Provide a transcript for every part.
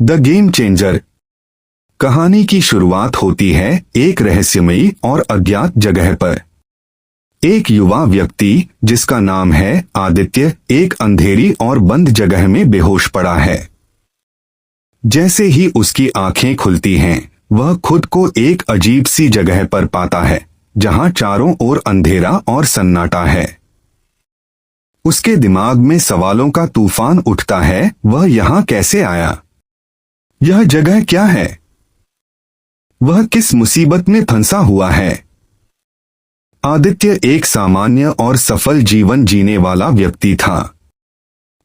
The game changer. कहानी की शुरुआत होती है एक रहस्यमयी और अज्ञात जगह पर। एक युवा व्यक्ति जिसका नाम है आदित्य एक अंधेरी और बंद जगह में बेहोश पड़ा है। जैसे ही उसकी आंखें खुलती हैं, वह खुद को एक अजीब सी जगह पर पाता है जहां चारों ओर अंधेरा और सन्नाटा है। उसके दिमाग में सवालों का तूफान उठता है, वह यहां कैसे आया? यह जगह क्या है? वह किस मुसीबत में फंसा हुआ है? आदित्य एक सामान्य और सफल जीवन जीने वाला व्यक्ति था।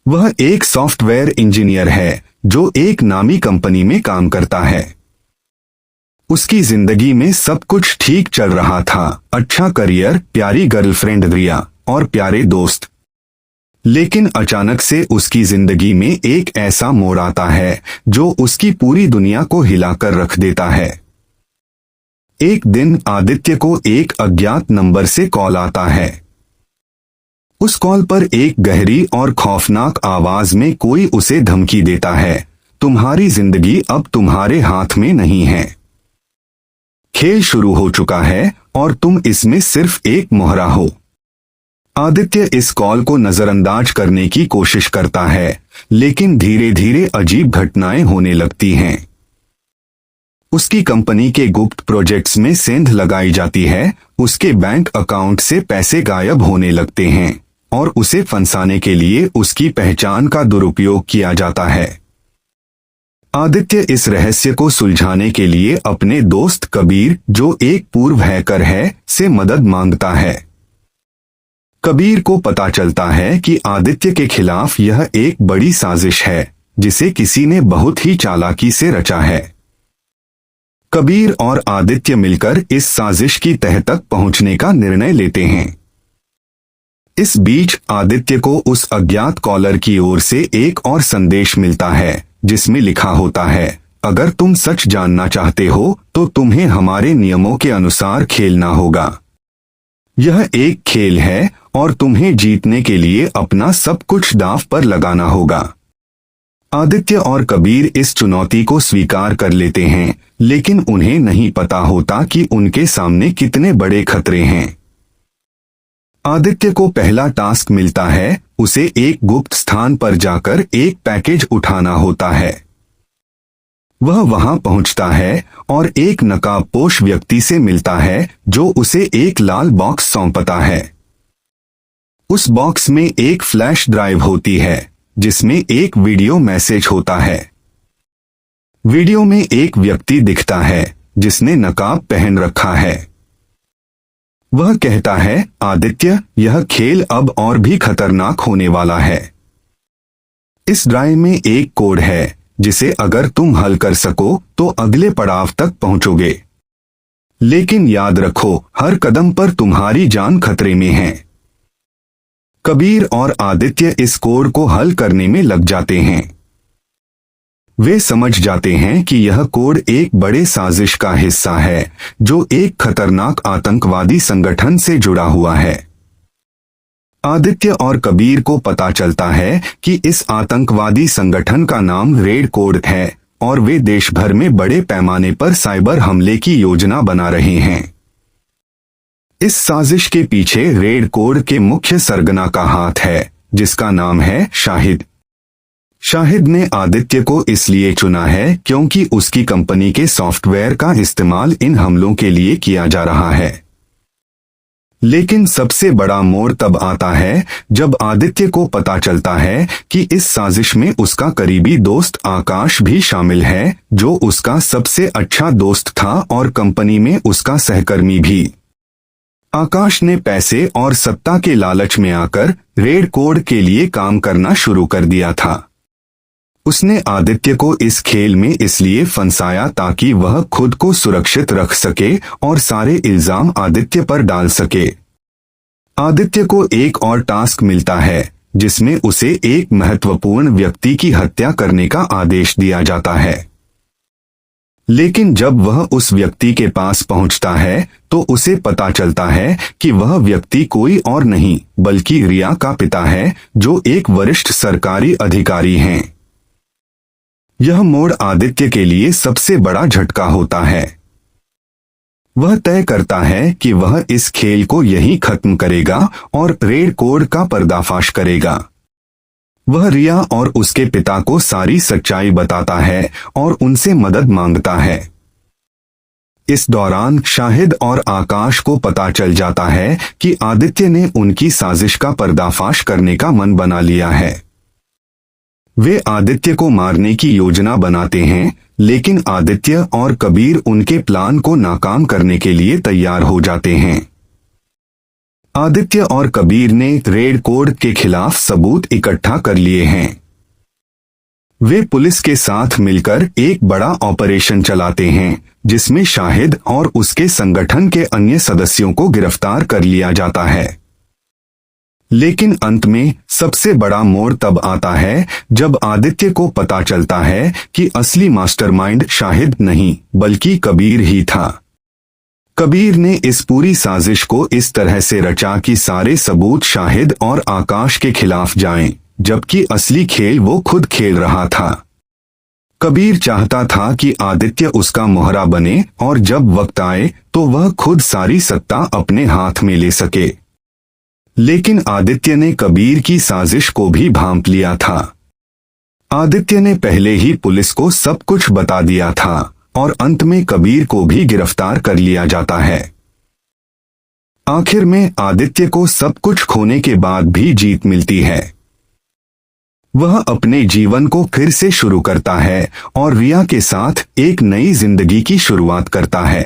वह एक सॉफ्टवेयर इंजीनियर है जो एक नामी कंपनी में काम करता है। उसकी जिंदगी में सब कुछ ठीक चल रहा था, अच्छा करियर, प्यारी गर्लफ्रेंड रिया और प्यारे दोस्त। लेकिन अचानक से उसकी जिंदगी में एक ऐसा मोड़ आता है जो उसकी पूरी दुनिया को हिलाकर रख देता है। एक दिन आदित्य को एक अज्ञात नंबर से कॉल आता है। उस कॉल पर एक गहरी और खौफनाक आवाज में कोई उसे धमकी देता है, तुम्हारी जिंदगी अब तुम्हारे हाथ में नहीं है। खेल शुरू हो चुका है और तुम इसमें सिर्फ एक मोहरा हो। आदित्य इस कॉल को नजरअंदाज करने की कोशिश करता है, लेकिन धीरे धीरे अजीब घटनाएं होने लगती हैं। उसकी कंपनी के गुप्त प्रोजेक्ट्स में सेंध लगाई जाती है, उसके बैंक अकाउंट से पैसे गायब होने लगते हैं और उसे फंसाने के लिए उसकी पहचान का दुरुपयोग किया जाता है। आदित्य इस रहस्य को सुलझाने के लिए अपने दोस्त कबीर, जो एक पूर्व हैकर है, से मदद मांगता है। कबीर को पता चलता है कि आदित्य के खिलाफ यह एक बड़ी साजिश है जिसे किसी ने बहुत ही चालाकी से रचा है। कबीर और आदित्य मिलकर इस साजिश की तह तक पहुंचने का निर्णय लेते हैं। इस बीच आदित्य को उस अज्ञात कॉलर की ओर से एक और संदेश मिलता है जिसमें लिखा होता है, अगर तुम सच जानना चाहते हो तो तुम्हें हमारे नियमों के अनुसार खेलना होगा। यह एक खेल है और तुम्हें जीतने के लिए अपना सब कुछ दांव पर लगाना होगा। आदित्य और कबीर इस चुनौती को स्वीकार कर लेते हैं, लेकिन उन्हें नहीं पता होता कि उनके सामने कितने बड़े खतरे हैं। आदित्य को पहला टास्क मिलता है, उसे एक गुप्त स्थान पर जाकर एक पैकेज उठाना होता है। वह वहां पहुंचता है और एक नकाबपोश व्यक्ति से मिलता है जो उसे एक लाल बॉक्स सौंपता है। उस बॉक्स में एक फ्लैश ड्राइव होती है जिसमें एक वीडियो मैसेज होता है। वीडियो में एक व्यक्ति दिखता है जिसने नकाब पहन रखा है। वह कहता है, आदित्य, यह खेल अब और भी खतरनाक होने वाला है। इस ड्राइव में एक कोड है जिसे अगर तुम हल कर सको तो अगले पड़ाव तक पहुंचोगे। लेकिन याद रखो, हर कदम पर तुम्हारी जान खतरे में है। कबीर और आदित्य इस कोड को हल करने में लग जाते हैं। वे समझ जाते हैं कि यह कोड एक बड़े साजिश का हिस्सा है जो एक खतरनाक आतंकवादी संगठन से जुड़ा हुआ है। आदित्य और कबीर को पता चलता है कि इस आतंकवादी संगठन का नाम रेड कोड है और वे देश भर में बड़े पैमाने पर साइबर हमले की योजना बना रहे हैं। इस साजिश के पीछे रेड कोड के मुख्य सरगना का हाथ है जिसका नाम है शाहिद। शाहिद ने आदित्य को इसलिए चुना है क्योंकि उसकी कंपनी के सॉफ्टवेयर का इस्तेमाल इन हमलों के लिए किया जा रहा है। लेकिन सबसे बड़ा मोड़ तब आता है जब आदित्य को पता चलता है कि इस साजिश में उसका करीबी दोस्त आकाश भी शामिल है, जो उसका सबसे अच्छा दोस्त था और कंपनी में उसका सहकर्मी भी। आकाश ने पैसे और सत्ता के लालच में आकर रेड कोड के लिए काम करना शुरू कर दिया था। उसने आदित्य को इस खेल में इसलिए फंसाया ताकि वह खुद को सुरक्षित रख सके और सारे इल्जाम आदित्य पर डाल सके। आदित्य को एक और टास्क मिलता है जिसमें उसे एक महत्वपूर्ण व्यक्ति की हत्या करने का आदेश दिया जाता है। लेकिन जब वह उस व्यक्ति के पास पहुंचता है तो उसे पता चलता है कि वह व्यक्ति कोई और नहीं बल्कि रिया का पिता है, जो एक वरिष्ठ सरकारी अधिकारी हैं। यह मोड़ आदित्य के लिए सबसे बड़ा झटका होता है। वह तय करता है कि वह इस खेल को यहीं खत्म करेगा और रेड कोड का पर्दाफाश करेगा। वह रिया और उसके पिता को सारी सच्चाई बताता है और उनसे मदद मांगता है। इस दौरान शाहिद और आकाश को पता चल जाता है कि आदित्य ने उनकी साजिश का पर्दाफाश करने का मन बना लिया है। वे आदित्य को मारने की योजना बनाते हैं, लेकिन आदित्य और कबीर उनके प्लान को नाकाम करने के लिए तैयार हो जाते हैं। आदित्य और कबीर ने रेड कोड के खिलाफ सबूत इकट्ठा कर लिए हैं। वे पुलिस के साथ मिलकर एक बड़ा ऑपरेशन चलाते हैं, जिसमें शाहिद और उसके संगठन के अन्य सदस्यों को गिरफ्तार कर लिया जाता है। लेकिन अंत में सबसे बड़ा मोड़ तब आता है जब आदित्य को पता चलता है कि असली मास्टरमाइंड शाहिद नहीं बल्कि कबीर ही था। कबीर ने इस पूरी साजिश को इस तरह से रचा कि सारे सबूत शाहिद और आकाश के खिलाफ जाएं, जबकि असली खेल वो खुद खेल रहा था। कबीर चाहता था कि आदित्य उसका मोहरा बने और जब वक्त आए तो वह खुद सारी सत्ता अपने हाथ में ले सके। लेकिन आदित्य ने कबीर की साजिश को भी भांप लिया था। आदित्य ने पहले ही पुलिस को सब कुछ बता दिया था और अंत में कबीर को भी गिरफ्तार कर लिया जाता है। आखिर में आदित्य को सब कुछ खोने के बाद भी जीत मिलती है। वह अपने जीवन को फिर से शुरू करता है और रिया के साथ एक नई जिंदगी की शुरुआत करता है।